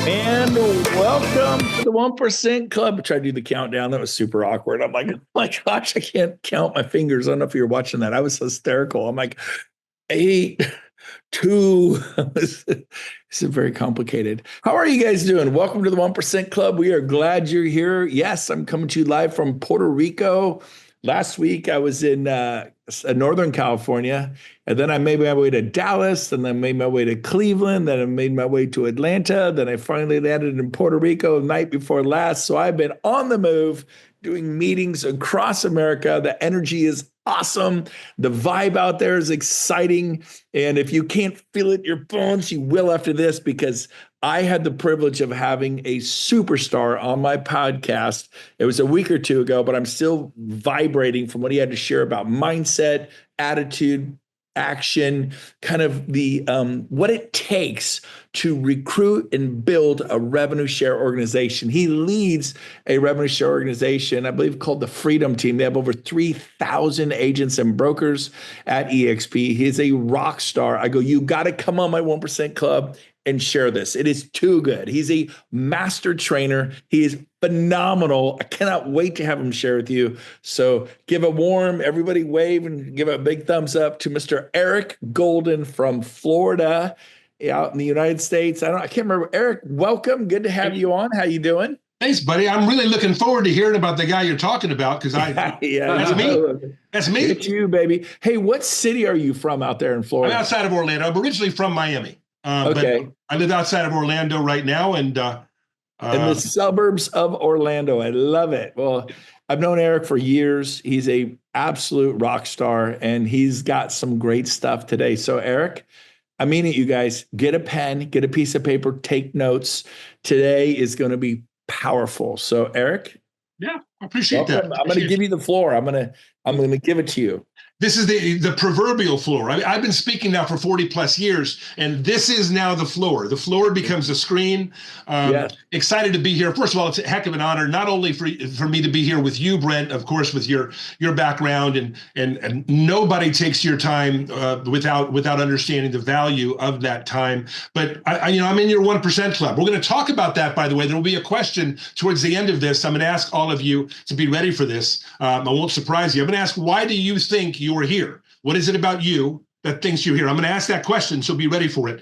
And welcome to the 1% Club. I tried to do the countdown. That was super awkward. I'm like, oh my gosh, I can't count my fingers. I don't know if you're watching that. I was hysterical. I'm like, 8, 2. This is very complicated. How are you guys doing? Welcome to the 1% Club. We are glad you're here. Yes, I'm coming to you live from Puerto Rico. Last week, I was in Northern California, and then I made my way to Dallas, and then made my way to Cleveland, then I made my way to Atlanta, then I finally landed in Puerto Rico the night before last. So I've been on the move, doing meetings across America. The energy is awesome. The vibe out there is exciting. And if you can't feel it in your bones, you will after this, because I had the privilege of having a superstar on my podcast. It was a week or two ago, but I'm still vibrating from what he had to share about mindset, attitude, action, kind of the what it takes to recruit and build a revenue share organization. He leads a revenue share organization, I believe, called the Freedom Team. They have over 3,000 agents and brokers at EXP. He's a rock star. I go, you got to come on my 1% Club and share this. It is too good. He's a master trainer. He is phenomenal. I cannot wait to have him share with you. So give a warm, everybody wave and give a big thumbs up to Mr. Eric Golden from Florida out in the United States. I can't remember. Eric, welcome. Good to have you on. How you doing? Thanks, buddy. I'm really looking forward to hearing about the guy you're talking about, because that's me. That's me. It's you, baby. Hey, what city are you from out there in Florida? I'm outside of Orlando. I'm originally from Miami. Okay. But I live outside of Orlando right now, and in the suburbs of Orlando. I love it. Well, I've known Eric for years. He's a absolute rock star, and he's got some great stuff today. So, Eric, I mean it, you guys. Get a pen, get a piece of paper, take notes. Today is going to be powerful. So, Eric. Yeah, I appreciate that. I'm going to give you the floor. I'm going to give it to you. This is the proverbial floor. I've been speaking now for 40 plus years, and this is now the floor. The floor becomes a screen. Yes. Excited to be here. First of all, it's a heck of an honor, not only for me to be here with you, Brent, of course, with your background, and nobody takes your time without understanding the value of that time. But I'm in your 1% Club. We're going to talk about that, by the way. There will be a question towards the end of this. I'm going to ask all of you to be ready for this. I won't surprise you. I'm going to ask, why do you think you are here? What is it about you that thinks you're here? I'm going to ask that question, so be ready for it.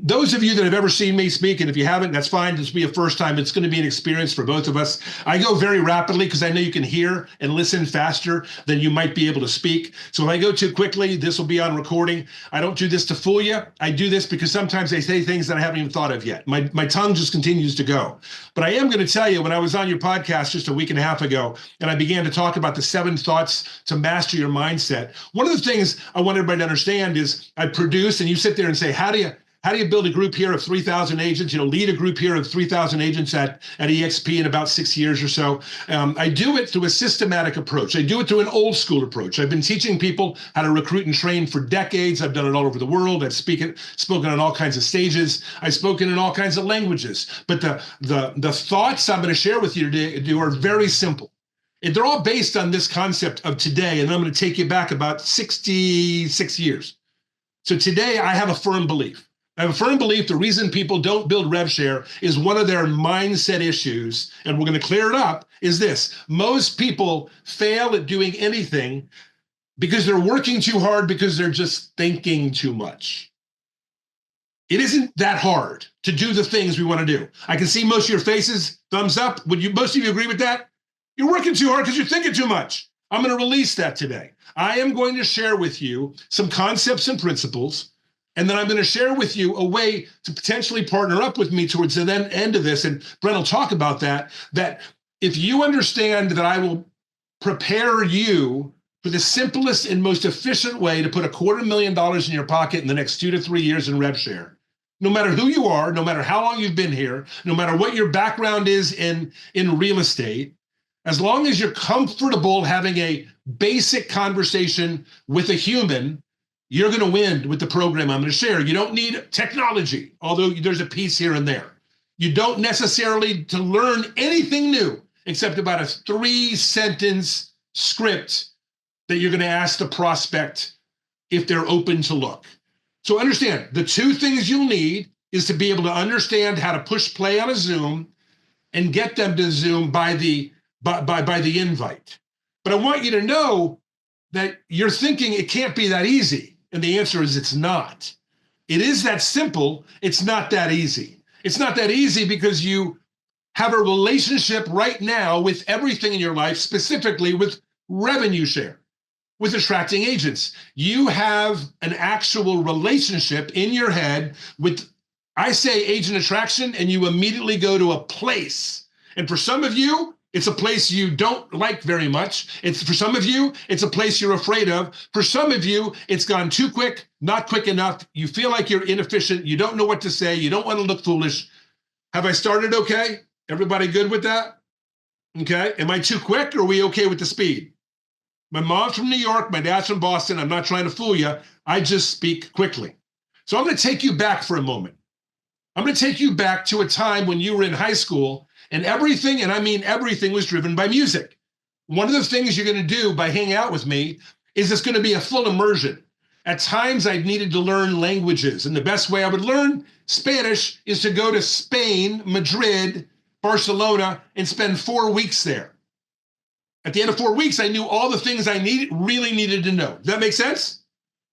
Those of you that have ever seen me speak, and if you haven't, that's fine. This will be a first time. It's going to be an experience for both of us. I go very rapidly because I know you can hear and listen faster than you might be able to speak. So if I go too quickly, this will be on recording. I don't do this to fool you. I do this because sometimes I say things that I haven't even thought of yet. My tongue just continues to go. But I am going to tell you, when I was on your podcast just a week and a half ago, and I began to talk about the 7 thoughts to master your mindset, one of the things I want everybody to understand is I produce, and you sit there and say, how do you build a group here of 3,000 agents, lead a group here of 3,000 agents at EXP in about 6 years or so. I do it through a systematic approach. I do it through an old school approach. I've been teaching people how to recruit and train for decades. I've done it all over the world. I've spoken on all kinds of stages. I've spoken in all kinds of languages. But the thoughts I'm going to share with you today are very simple. And they're all based on this concept of today. And I'm going to take you back about 66 years. So today I have a firm belief. I have a firm belief the reason people don't build RevShare is one of their mindset issues, and we're going to clear it up, is this. Most people fail at doing anything because they're working too hard, because they're just thinking too much. It isn't that hard to do the things we want to do. I can see most of your faces, thumbs up. Most of you agree with that? You're working too hard because you're thinking too much. I'm going to release that today. I am going to share with you some concepts and principles, and then I'm going to share with you a way to potentially partner up with me towards the end of this, and Brent will talk about that if you understand that I will prepare you for the simplest and most efficient way to put $250,000 in your pocket in the next 2 to 3 years in RevShare, no matter who you are, no matter how long you've been here, no matter what your background is in real estate, as long as you're comfortable having a basic conversation with a human, you're going to win with the program I'm going to share. You don't need technology, although there's a piece here and there. You don't necessarily to learn anything new except about a 3-sentence script that you're going to ask the prospect if they're open to look. So understand, the 2 things you'll need is to be able to understand how to push play on a Zoom and get them to Zoom by the invite. But I want you to know that you're thinking it can't be that easy. And the answer is it's not. It is that simple. It's not that easy. It's not that easy because you have a relationship right now with everything in your life, specifically with revenue share, with attracting agents. You have an actual relationship in your head with, I say agent attraction, and you immediately go to a place. And for some of you, it's a place you don't like very much. For some of you, it's a place you're afraid of. For some of you, it's gone too quick, not quick enough. You feel like you're inefficient. You don't know what to say. You don't want to look foolish. Have I started okay? Everybody good with that? Okay. Am I too quick, or are we okay with the speed? My mom's from New York. My dad's from Boston. I'm not trying to fool you. I just speak quickly. So I'm going to take you back for a moment. I'm going to take you back to a time when you were in high school and everything, and I mean everything, was driven by music. One of the things you're going to do by hanging out with me is it's going to be a full immersion. At times I needed to learn languages, and the best way I would learn Spanish is to go to Spain, Madrid, Barcelona, and spend 4 weeks there. At the end of 4 weeks, I knew all the things I really needed to know. Does that make sense?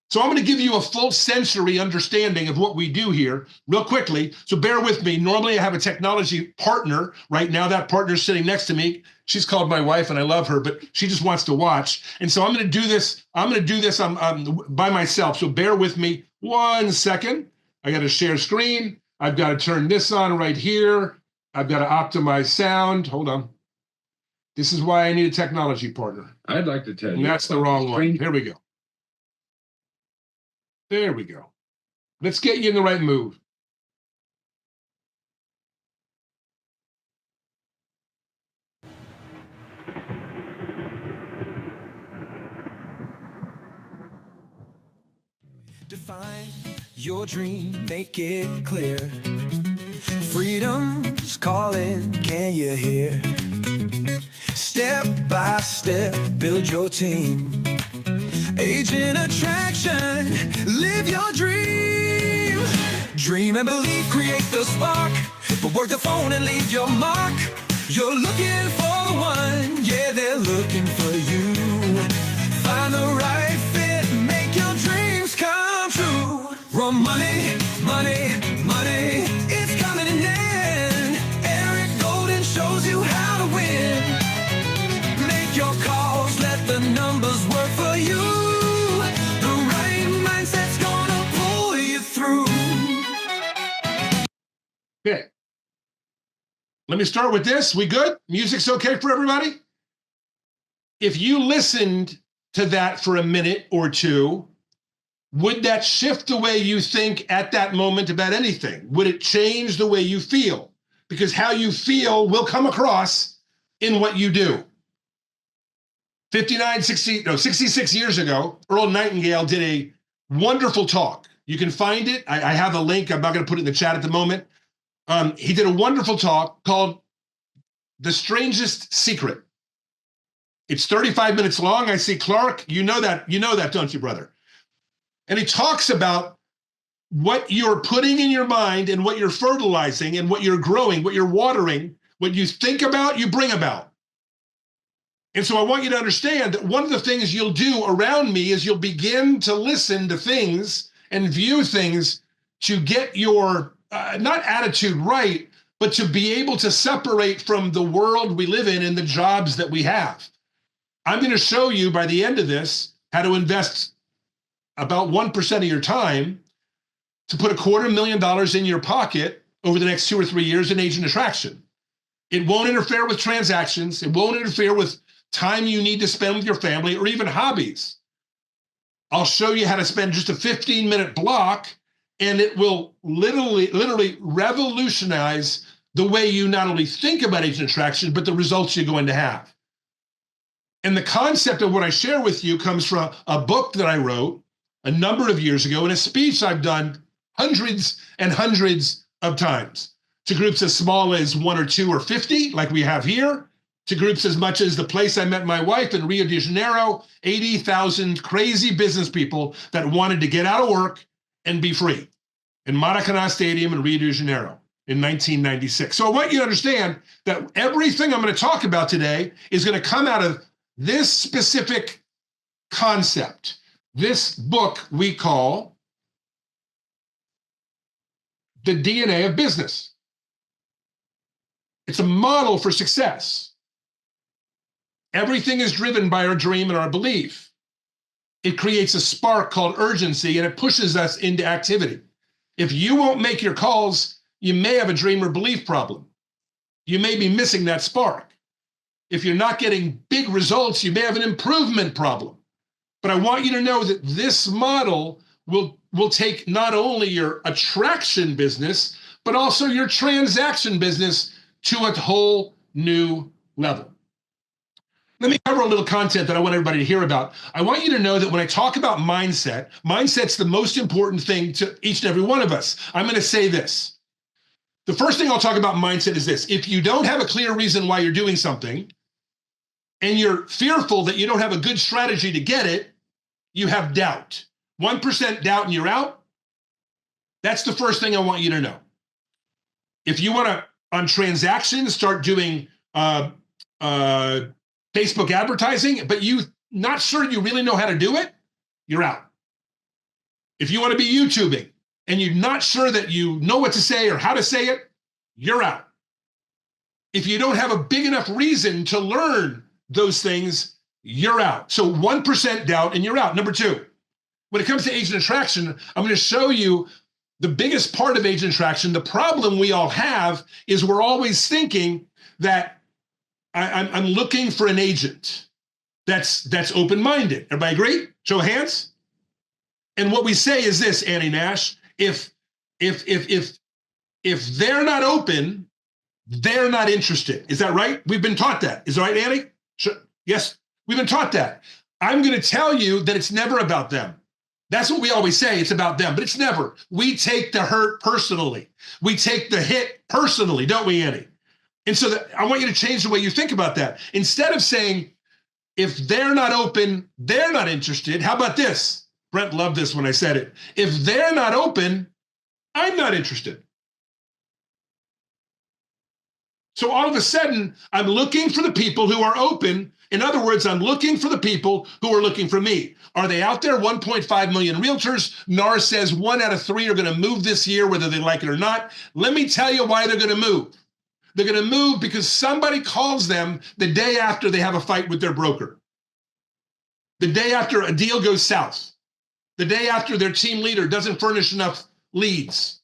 So I'm going to give you a full sensory understanding of what we do here real quickly. So bear with me. Normally I have a technology partner. Right now that partner's sitting next to me. She's called my wife and I love her, but she just wants to watch. And so I'm going to do this. By myself. So bear with me 1 second. I got to share screen. I've got to turn this on right here. I've got to optimize sound. Hold on. This is why I need a technology partner. I'd like to tell you. And that's the wrong one. Here we go. There we go. Let's get you in the right mood. Define your dream, make it clear. Freedom's calling, can you hear? Step by step, build your team. Agent attraction, live your dream. Dream and believe, create the spark. But work the phone and leave your mark. You're looking for the one, yeah, they're looking for you. Find the right fit, make your dreams come true. Run money, money, money, it's coming in. Eric Golden shows you how to win. Make your calls, let the numbers work for you. Okay. Let me start with this. We good? Music's okay for everybody? If you listened to that for a minute or two, would that shift the way you think at that moment about anything? Would it change the way you feel? Because how you feel will come across in what you do. 66 years ago, Earl Nightingale did a wonderful talk. You can find it. I have a link. I'm not going to put it in the chat at the moment. He did a wonderful talk called The Strangest Secret. It's 35 minutes long. I see Clark. You know that, don't you, brother? And he talks about what you're putting in your mind and what you're fertilizing and what you're growing, what you're watering, what you think about, you bring about. And so I want you to understand that one of the things you'll do around me is you'll begin to listen to things and view things to get your not attitude right, but to be able to separate from the world we live in and the jobs that we have. I'm going to show you by the end of this how to invest about 1% of your time to put $250,000 in your pocket over the next 2 or 3 years in agent attraction. It won't interfere with transactions. It won't interfere with time you need to spend with your family or even hobbies. I'll show you how to spend just a 15-minute block, and it will literally revolutionize the way you not only think about agent attraction, but the results you're going to have. And the concept of what I share with you comes from a book that I wrote a number of years ago and a speech I've done hundreds and hundreds of times to groups as small as 1 or 2 or 50, like we have here, to groups as much as the place I met my wife in Rio de Janeiro, 80,000 crazy business people that wanted to get out of work and be free. in Maracanã Stadium in Rio de Janeiro in 1996. So I want you to understand that everything I'm going to talk about today is going to come out of this specific concept. This book we call The DNA of Business. It's a model for success. Everything is driven by our dream and our belief. It creates a spark called urgency, and it pushes us into activity. If you won't make your calls, you may have a dream or belief problem. You may be missing that spark. If you're not getting big results, you may have an improvement problem. But I want you to know that this model will take not only your attraction business, but also your transaction business to a whole new level. Let me cover a little content that I want everybody to hear about. I want you to know that when I talk about mindset, mindset's the most important thing to each and every one of us. I'm going to say this. The first thing I'll talk about mindset is this. If you don't have a clear reason why you're doing something, and you're fearful that you don't have a good strategy to get it, you have doubt. 1% doubt and you're out. That's the first thing I want you to know. If you want to, on transactions, start doing Facebook advertising, but you're not sure you really know how to do it, you're out. If you want to be YouTubing and you're not sure that you know what to say or how to say it, you're out. If you don't have a big enough reason to learn those things, you're out. So 1% doubt and you're out. Number two, when it comes to agent attraction, I'm going to show you the biggest part of agent attraction. The problem we all have is we're always thinking that I'm looking for an agent that's open-minded. Everybody agree? Show of hands. And what we say is this, Annie Nash, if they're not open, they're not interested. Is that right? We've been taught that. Is that right, Annie? Sure. Yes, we've been taught that. I'm going to tell you that it's never about them. That's what we always say. It's about them, but it's never. We take the hurt personally. We take the hit personally, don't we, Annie? And so I want you to change the way you think about that. Instead of saying, if they're not open, they're not interested. How about this? Brent loved this when I said it. If they're not open, I'm not interested. So all of a sudden, I'm looking for the people who are open. In other words, I'm looking for the people who are looking for me. Are they out there? 1.5 million realtors. NAR says 1 out of 3 are going to move this year, whether they like it or not. Let me tell you why they're going to move. They're going to move because somebody calls them the day after they have a fight with their broker, the day after a deal goes south, the day after their team leader doesn't furnish enough leads,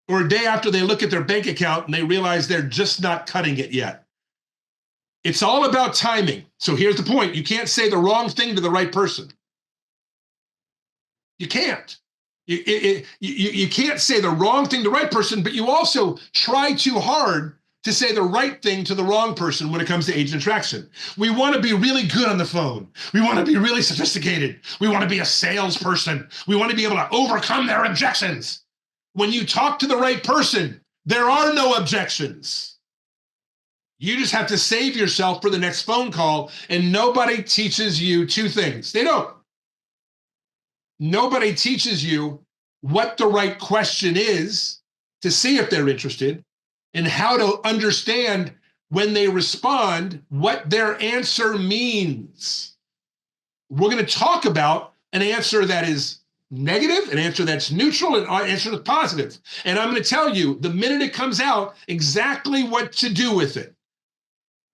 or a day after they look at their bank account and they realize they're just not cutting it yet. It's all about timing. So here's the point. You can't say the wrong thing to the right person. You can't. You can't say the wrong thing to the right person, but you also try too hard to say the right thing to the wrong person when it comes to agent attraction. We want to be really good on the phone. We want to be really sophisticated. We want to be a salesperson. We want to be able to overcome their objections. When you talk to the right person, there are no objections. You just have to save yourself for the next phone call, and nobody teaches you two things. They don't. Nobody teaches you what the right question is to see if they're interested and how to understand when they respond what their answer means. We're going to talk about an answer that is negative, an answer that's neutral, and an answer that's positive. And I'm going to tell you the minute it comes out exactly what to do with it.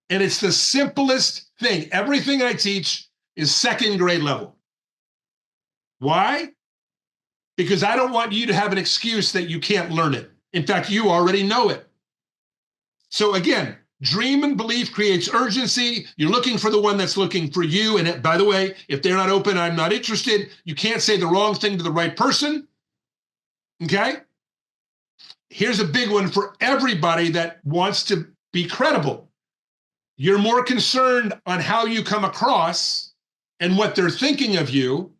And it's the simplest thing. Everything I teach is second grade level. Why? Because I don't want you to have an excuse that you can't learn it. In fact, you already know it. So again, dream and belief creates urgency. You're looking for the one that's looking for you. And by the way, if they're not open, I'm not interested. You can't say the wrong thing to the right person. Okay? Here's a big one for everybody that wants to be credible. You're more concerned on how you come across and what they're thinking of you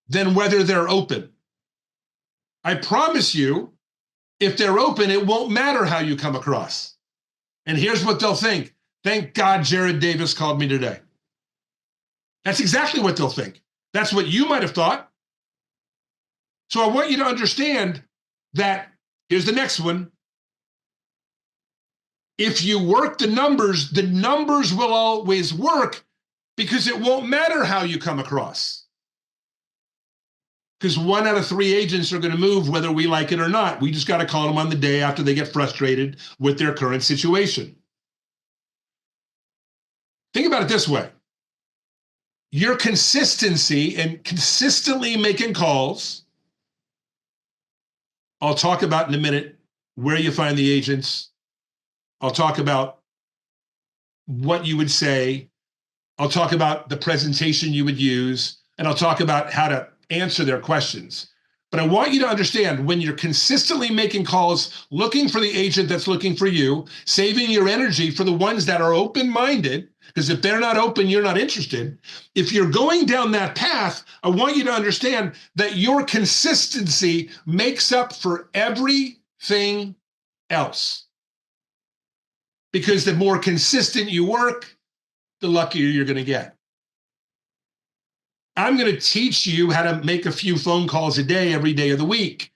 than whether they're open. I promise you, if they're open, it won't matter how you come across. And here's what they'll think. Thank God Jared Davis called me today. That's exactly what they'll think. That's what you might have thought. So I want you to understand that, here's the next one. If you work the numbers will always work, because it won't matter how you come across. Because 1 out of 3 agents are going to move whether we like it or not. We just got to call them on the day after they get frustrated with their current situation. Think about it this way. Your consistency and consistently making calls, I'll talk about in a minute where you find the agents. I'll talk about what you would say. I'll talk about the presentation you would use, and I'll talk about how to answer their questions. But I want you to understand, when you're consistently making calls, looking for the agent that's looking for you, saving your energy for the ones that are open-minded, because if they're not open, you're not interested. If you're going down that path, I want you to understand that your consistency makes up for everything else. Because the more consistent you work, the luckier you're going to get. I'm going to teach you how to make a few phone calls a day, every day of the week.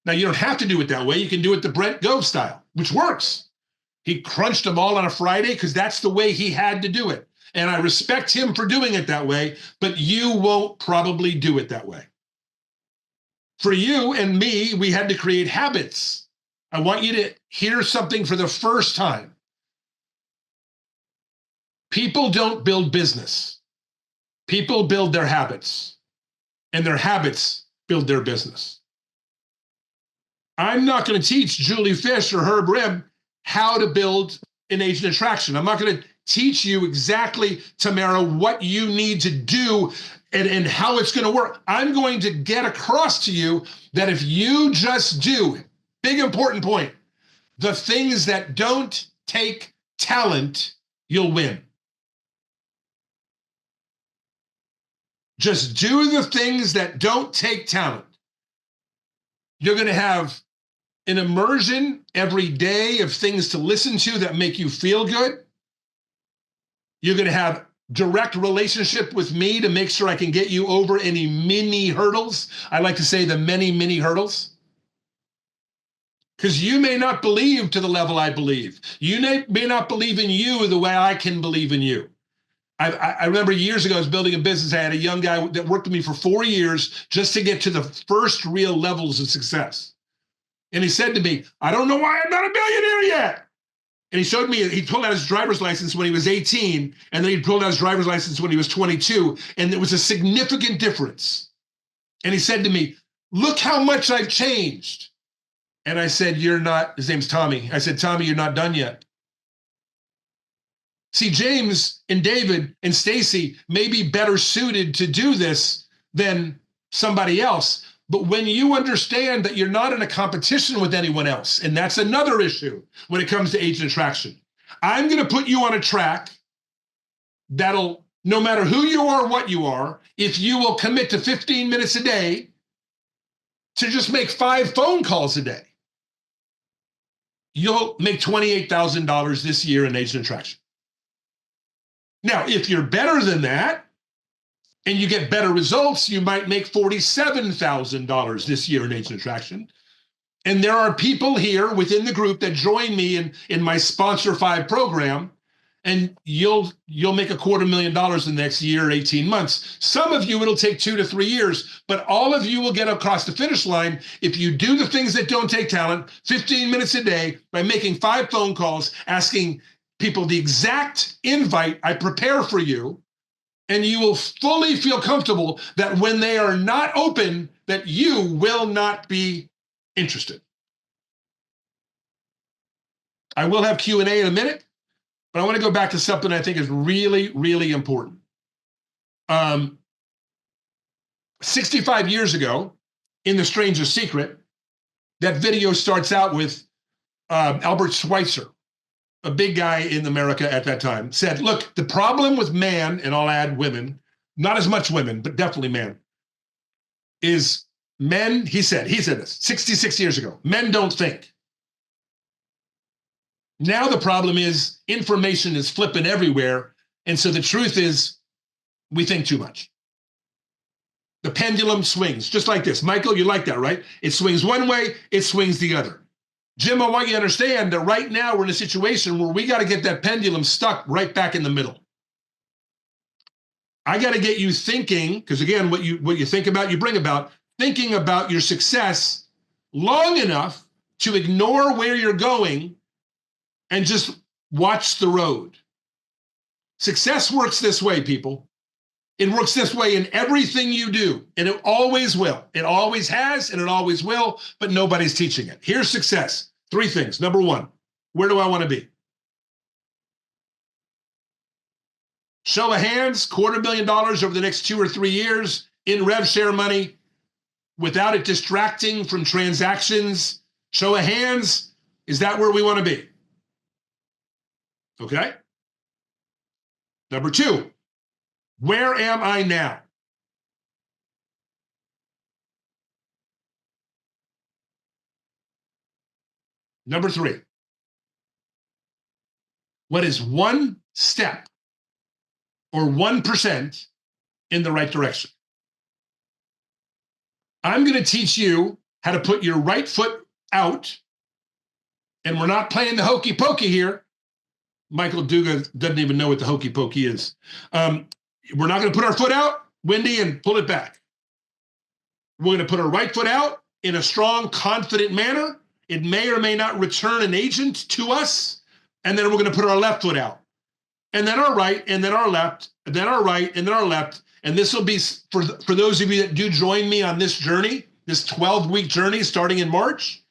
Now, you don't have to do it that way. You can do it the Brent Gove style, which works. He crunched them all on a Friday because that's the way he had to do it. And I respect him for doing it that way, but you won't probably do it that way. For you and me, we had to create habits. I want you to hear something for the first time. People don't build business. People build their habits, and their habits build their business. I'm not going to teach Julie Fish or Herb Ribb how to build an agent attraction. I'm not going to teach you exactly, Tamara, what you need to do and how it's going to work. I'm going to get across to you that if you just do, big important point, the things that don't take talent, you'll win. Just do the things that don't take talent. You're going to have an immersion every day of things to listen to that make you feel good. You're going to have direct relationship with me to make sure I can get you over any mini hurdles. I like to say the many hurdles. Because you may not believe to the level I believe. You may not believe in you the way I can believe in you. I remember years ago, I was building a business. I had a young guy that worked with me for 4 years just to get to the first real levels of success. And he said to me, I don't know why I'm not a billionaire yet. And he showed me, he pulled out his driver's license when he was 18, and then he pulled out his driver's license when he was 22, and there was a significant difference. And he said to me, look how much I've changed. And I said, you're not, his name's Tommy. I said, Tommy, you're not done yet. See, James and David and Stacy may be better suited to do this than somebody else. But when you understand that you're not in a competition with anyone else, and that's another issue when it comes to agent attraction, I'm going to put you on a track that'll, no matter who you are, what you are, if you will commit to 15 minutes a day to just make 5 phone calls a day, you'll make $28,000 this year in agent attraction. Now, if you're better than that and you get better results, you might make $47,000 this year in agent attraction. And there are people here within the group that join me in my Sponsor 5 program, and you'll make $250,000 in the next year, 18 months. Some of you, it'll take 2 to 3 years, but all of you will get across the finish line if you do the things that don't take talent, 15 minutes a day, by making 5 phone calls, asking people the exact invite I prepare for you, and you will fully feel comfortable that when they are not open, that you will not be interested. I will have Q&A in a minute, but I want to go back to something I think is really important. 65 years ago, in The Stranger's Secret, that video starts out with Albert Schweitzer, a big guy in America at that time, said, look, the problem with man, and I'll add women, not as much women, but definitely man, is men, he said this 66 years ago, men don't think. Now the problem is information is flipping everywhere, and so the truth is we think too much. The pendulum swings just like this. Michael, you like that, right? It swings one way, it swings the other. Jim, I want you to understand that right now we're in a situation where we got to get that pendulum stuck right back in the middle. I got to get you thinking, because again, what you think about, you bring about, thinking about your success long enough to ignore where you're going and just watch the road. Success works this way, people. It works this way in everything you do, and it always will. It always has, and it always will, but nobody's teaching it. Here's success. 3 things. Number 1, where do I want to be? Show of hands, $250,000 over the next 2 or 3 years in rev share money without it distracting from transactions. Show of hands, is that where we want to be? Okay. Number 2, where am I now? Number 3, what is one step or 1% in the right direction? I'm going to teach you how to put your right foot out, and we're not playing the hokey pokey here. Michael Duga doesn't even know what the hokey pokey is. We're not going to put our foot out, Wendy, and pull it back. We're going to put our right foot out in a strong, confident manner. It may or may not return an agent to us. And then we're going to put our left foot out. And then our right, and then our left, and then our right, and then our left. And this will be, for those of you that do join me on this journey, this 12-week journey starting in March,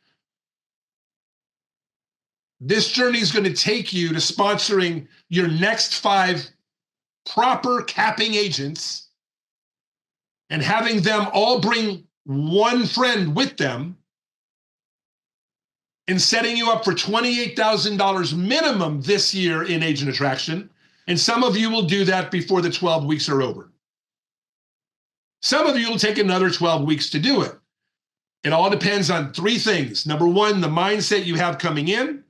this journey is going to take you to sponsoring your next 5 proper capping agents and having them all bring one friend with them and setting you up for $28,000 minimum this year in agent attraction. And some of you will do that before the 12 weeks are over. Some of you will take another 12 weeks to do it. It all depends on 3 things. Number 1, the mindset you have coming in.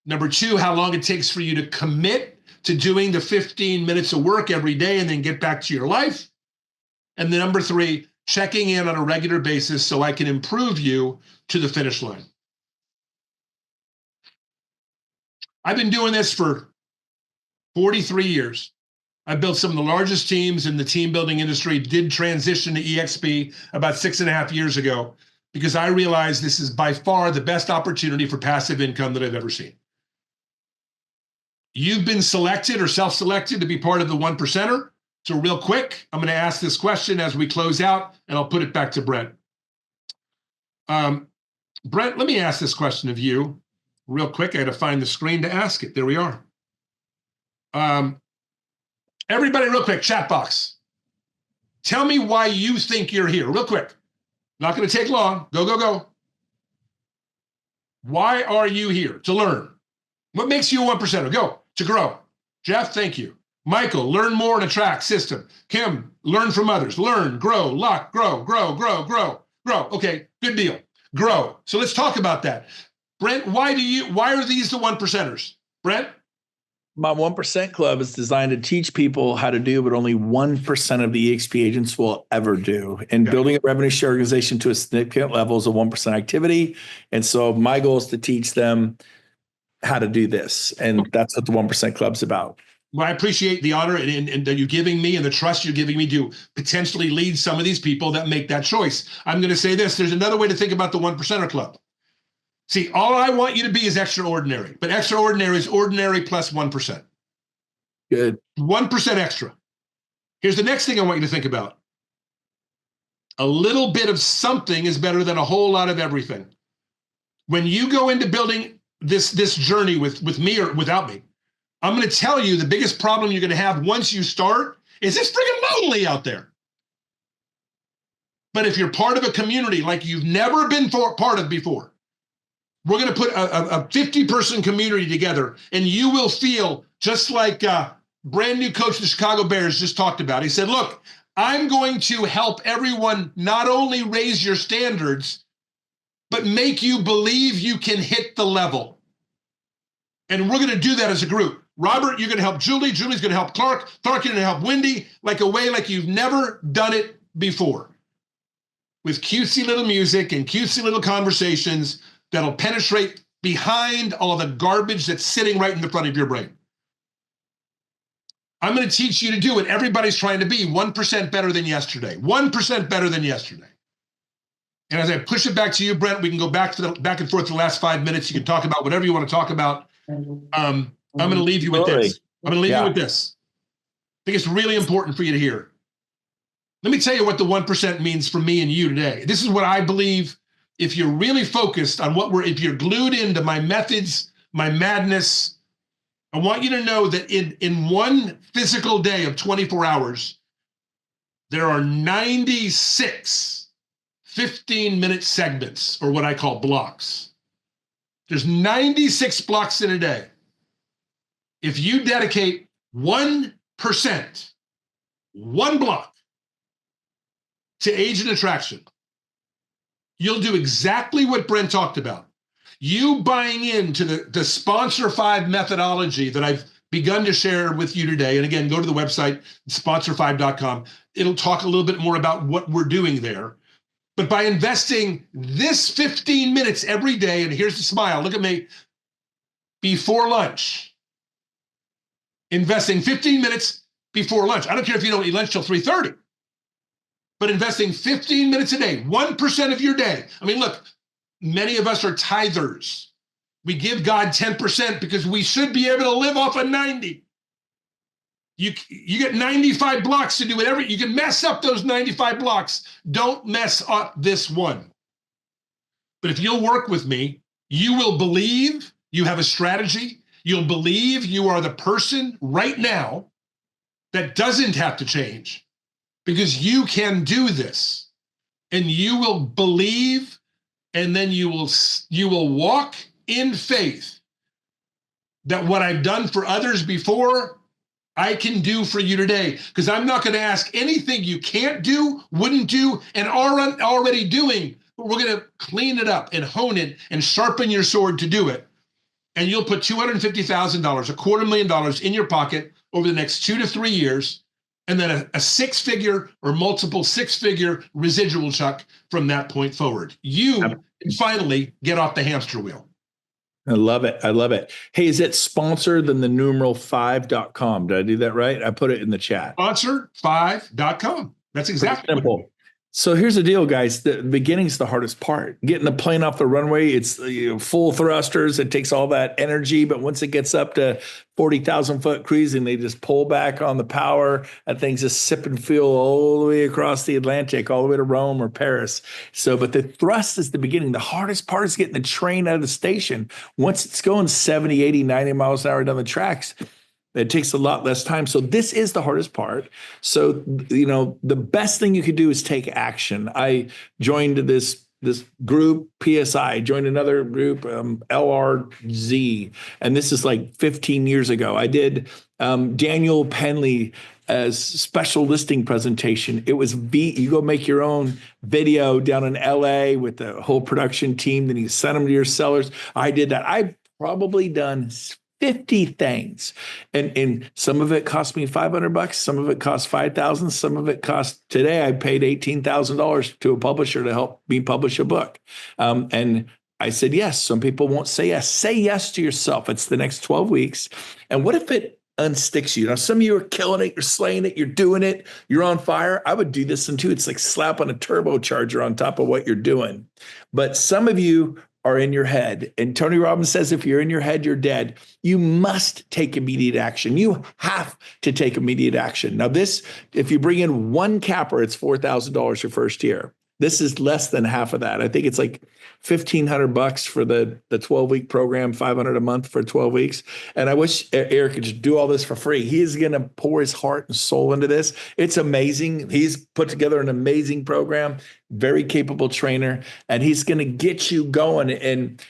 Number 2, how long it takes for you to commit to doing the 15 minutes of work every day and then get back to your life. And then number 3, checking in on a regular basis so I can improve you to the finish line. I've been doing this for 43 years. I've built some of the largest teams in the team building industry, did transition to EXP about 6.5 years ago because I realized this is by far the best opportunity for passive income that I've ever seen. You've been selected or self-selected to be part of the 1%er. So real quick, I'm going to ask this question as we close out, and I'll put it back to Brent. Brent, let me ask this question of you real quick. I had to find the screen to ask it. There we are. Everybody, real quick, chat box. Tell me why you think you're here, real quick. Not going to take long. Go, go, go. Why are you here? To learn. What makes you a 1%er? Go. To grow. Jeff, thank you. Michael, learn more and attract system. Kim, learn from others. Learn, grow, lock, grow, grow, grow, grow, grow. Okay, good deal. Grow. So let's talk about that. Brent, why are these the 1%ers? Brent? My 1% club is designed to teach people how to do what only 1% of the EXP agents will ever do. And building a revenue share organization to a significant level is a 1% activity. And so my goal is to teach them how to do this. And that's what the 1% club's about. Well, I appreciate the honor and that you're giving me and the trust you're giving me to potentially lead some of these people that make that choice. I'm going to say this. There's another way to think about the 1%er club. See, all I want you to be is extraordinary, but extraordinary is ordinary plus 1%. Good. 1% extra. Here's the next thing I want you to think about. A little bit of something is better than a whole lot of everything. When you go into building this journey with me or without me, I'm going to tell you the biggest problem you're going to have once you start is it's freaking lonely out there. But if you're part of a community like you've never been part of before, we're going to put a 50-person community together, and you will feel just like brand new coach of the Chicago Bears just talked about. He said, look, I'm going to help everyone not only raise your standards, but make you believe you can hit the level. And we're going to do that as a group. Robert, you're going to help Julie. Julie's going to help Clark. Clark, you're going to help Wendy like a way like you've never done it before with cutesy little music and cutesy little conversations that'll penetrate behind all the garbage that's sitting right in the front of your brain. I'm going to teach you to do what everybody's trying to be, 1% better than yesterday, 1% better than yesterday. And as I push it back to you, Brent, we can go back and forth for the last 5 minutes. You can talk about whatever you want to talk about. I'm going to leave you with this. I'm going to leave you with this. I think it's really important for you to hear. Let me tell you what the 1% means for me and you today. This is what I believe. If you're really focused on if you're glued into my methods, my madness, I want you to know that in one physical day of 24 hours, there are 96 15-minute segments, or what I call blocks. There's 96 blocks in a day. If you dedicate 1%, one block, to age and attraction, you'll do exactly what Brent talked about. You buying into the Sponsor 5 methodology that I've begun to share with you today. And again, go to the website, sponsor5.com. It'll talk a little bit more about what we're doing there. But by investing this 15 minutes every day, and here's the smile, look at me, before lunch, investing 15 minutes before lunch. I don't care if you don't eat lunch till 3:30, but investing 15 minutes a day, 1% of your day. I mean, look, many of us are tithers. We give God 10% because we should be able to live off of 90. You get 95 blocks to do whatever. You can mess up those 95 blocks. Don't mess up this one. But if you'll work with me, you will believe you have a strategy. You'll believe you are the person right now that doesn't have to change, because you can do this. And you will believe, and then you will walk in faith that what I've done for others before, I can do for you today, because I'm not going to ask anything you can't do, wouldn't do, and are already doing. But we're going to clean it up and hone it and sharpen your sword to do it. And you'll put $250,000, $250,000 in your pocket over the next 2 to 3 years, and then a six-figure or multiple six-figure residual check from that point forward. You can finally get off the hamster wheel. I love it. I love it. Hey, is it sponsored than the numeral 5.com? Did I do that right? I put it in the chat. Sponsor5.com. That's exactly simple. So here's the deal, guys. The beginning's the hardest part. Getting the plane off the runway, it's full thrusters. It takes all that energy. But once it gets up to 40,000 foot cruising, they just pull back on the power. That thing's just sipping fuel all the way across the Atlantic, all the way to Rome or Paris. So, but the thrust is the beginning. The hardest part is getting the train out of the station. Once it's going 70, 80, 90 miles an hour down the tracks, it takes a lot less time. So this is the hardest part. So, the best thing you could do is take action. I joined this group, PSI, joined another group, LRZ. And this is like 15 years ago. I did Daniel Penley as special listing presentation. It was you go make your own video down in LA with the whole production team. Then you send them to your sellers. I did that. I've probably done 50 things. And some of it cost me $500. Some of it cost $5,000. Some of it cost, today I paid $18,000 to a publisher to help me publish a book. And I said, yes. Some people won't say yes. Say yes to yourself. It's the next 12 weeks. And what if it unsticks you? Now, some of you are killing it. You're slaying it. You're doing it. You're on fire. I would do this one too. It's like slapping a turbocharger on top of what you're doing. But some of you are in your head. And Tony Robbins says, if you're in your head, you're dead. You must take immediate action. You have to take immediate action. Now this, if you bring in one capper, it's $4,000 your first year. This is less than half of that. I think it's like $1,500 for the 12-week program, $500 a month for 12 weeks. And I wish Eric could just do all this for free. He is going to pour his heart and soul into this. It's amazing. He's put together an amazing program, very capable trainer, and he's going to get you going. And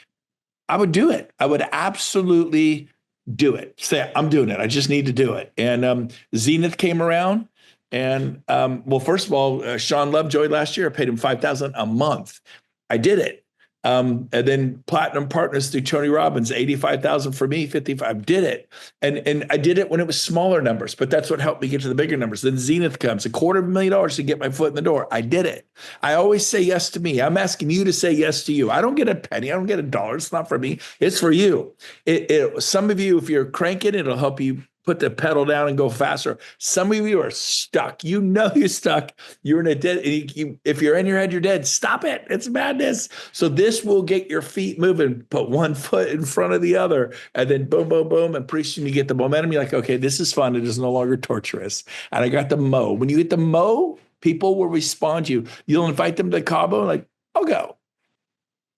I would do it. I would absolutely do it. Say, I'm doing it. I just need to do it. And Zenith came around. And well, first of all, Sean Lovejoy last year, I paid him $5,000 a month. I did it. And then platinum partners through Tony Robbins, 85,000 for me, 55. Did it. And I did it when it was smaller numbers, but that's what helped me get to the bigger numbers. Then Zenith comes, $250,000 to get my foot in the door. I did it. I always say yes to me. I'm asking you to say yes to you. I don't get a penny. I don't get $1. It's not for me. It's for you. Some of you, if you're cranking, it'll help you put the pedal down and go faster. Some of you are stuck. You know you're stuck. You're in a dead. If you're in your head, you're dead. Stop it. It's madness. So this will get your feet moving. Put one foot in front of the other, and then boom, boom, boom. And pretty soon you get the momentum. You're like, okay, this is fun. It is no longer torturous. And I got the mo. When you get the mo, people will respond to you. You'll invite them to Cabo, like, I'll go.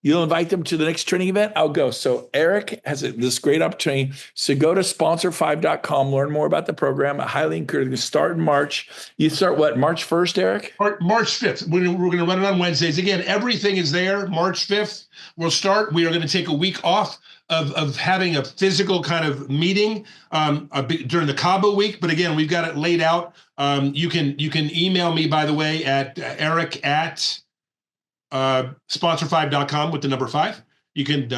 You'll invite them to the next training event, I'll go. So Eric has this great opportunity. So go to sponsor5.com, learn more about the program. I highly encourage you to start in March. You start what, March 1st, Eric? March 5th. We're going to run it on Wednesdays. Again, everything is there. March 5th, we'll start. We are going to take a week off of having a physical kind of meeting during the Cabo week. But again, we've got it laid out. You can email me, by the way, at Eric at sponsor5.com with the number 5. You can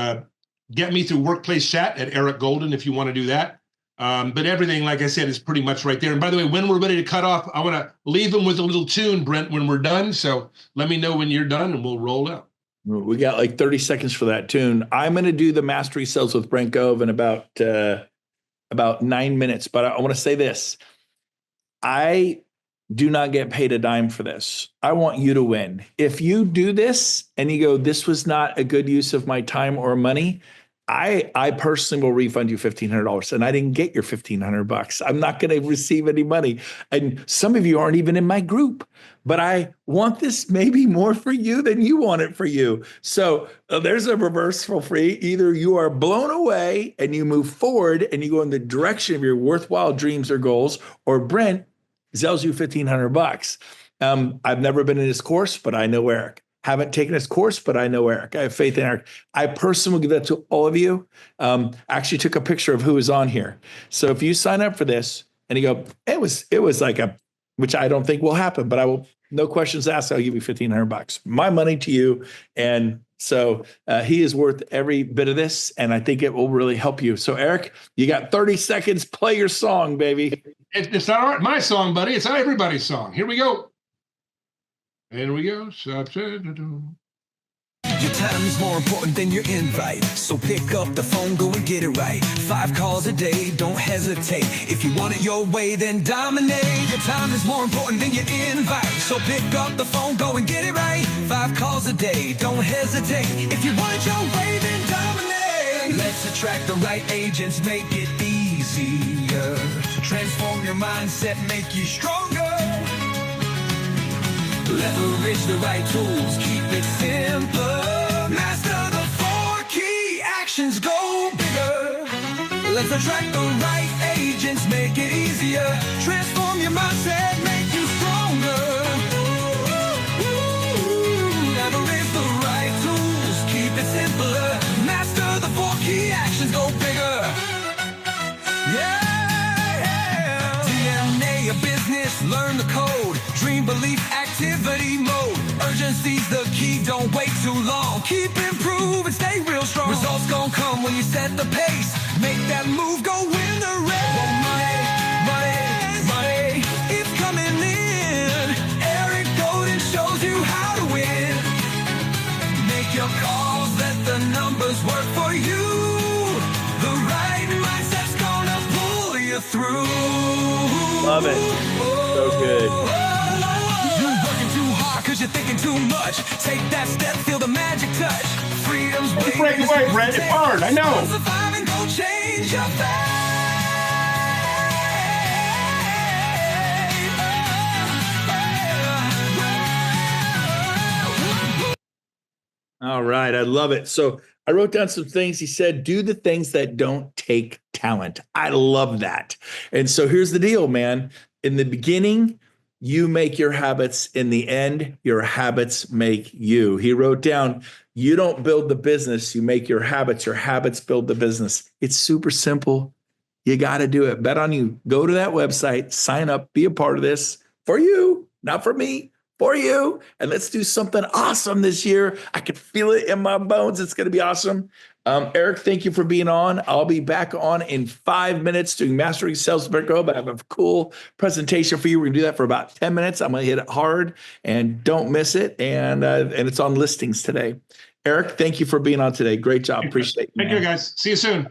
get me through workplace chat at Eric Golden if you want to do that. But everything, like I said, is pretty much right there. And by the way, when we're ready to cut off, I want to leave them with a little tune, Brent, when we're done. So let me know when you're done and we'll roll out. We got like 30 seconds for that tune. I'm going to do the Mastery Sales with Brent Gove in about 9 minutes. But I want to say this. I do not get paid a dime for this. I want you to win. If you do this and you go, this was not a good use of my time or money, I personally will refund you $1,500. And I didn't get your $1,500. I'm not going to receive any money. And some of you aren't even in my group, but I want this maybe more for you than you want it for you. So there's a reverse for free. Either you are blown away and you move forward and you go in the direction of your worthwhile dreams or goals, or Brent sells you $1,500. I've never been in his course, but I know Eric. Haven't taken his course, but I know Eric. I have faith in Eric. I personally will give that to all of you. Actually took a picture of who is on here. So if you sign up for this and you go, it was like which I don't think will happen, but I will, no questions asked, I'll give you $1,500. My money to you. And so he is worth every bit of this. And I think it will really help you. So Eric, you got 30 seconds. Play your song, baby. It's not my song, buddy. It's everybody's song. Here we go. Here we go. Your time is more important than your invite. So pick up the phone, go and get it right. 5 calls a day, don't hesitate. If you want it your way, then dominate. Your time is more important than your invite. So pick up the phone, go and get it right. 5 calls a day, don't hesitate. If you want it your way, then dominate. Let's attract the right agents, make it easier. Transform your mindset, make you stronger. Leverage the right tools, keep it simple. Master the 4 key actions, go bigger. Let's attract the right agents, make it easier. Transform your mindset, make you stronger. Leverage the right tools, keep it simpler. Master the 4 key actions, go bigger. Yeah. DNA of business, learn the code. Dream, belief, activity mode. Urgency's the key, don't wait too long. Keep improving, stay real strong. Results gon' come when you set the pace. Make that move, go win the race. Well, money, it's coming in. Eric Golden shows you how to win. Make your calls, let the numbers work for you. The right mindset's gonna pull you through. Love it. So good. Cause you're thinking too much. Take that step, feel the magic touch. Freedom's Let's break away, Brent. It's hard, I know. Survive and go change your fate. All right. I love it. So I wrote down some things. He said, do the things that don't take talent. I love that. And so here's the deal, man. In the beginning, you make your habits. In the end, your habits make you. He wrote down, you don't build the business, you make your habits build the business. It's super simple. You got to do it. Bet on you. Go to that website, sign up, be a part of this for you, not for me, for you. And let's do something awesome this year. I can feel it in my bones. It's going to be awesome. Eric, thank you for being on. I'll be back on in 5 minutes doing Mastering Sales with Brent Gove. I have a cool presentation for you. We're going to do that for about 10 minutes. I'm going to hit it hard and don't miss it. And it's on listings today. Eric, thank you for being on today. Great job. Appreciate it. Thank you, guys. See you soon.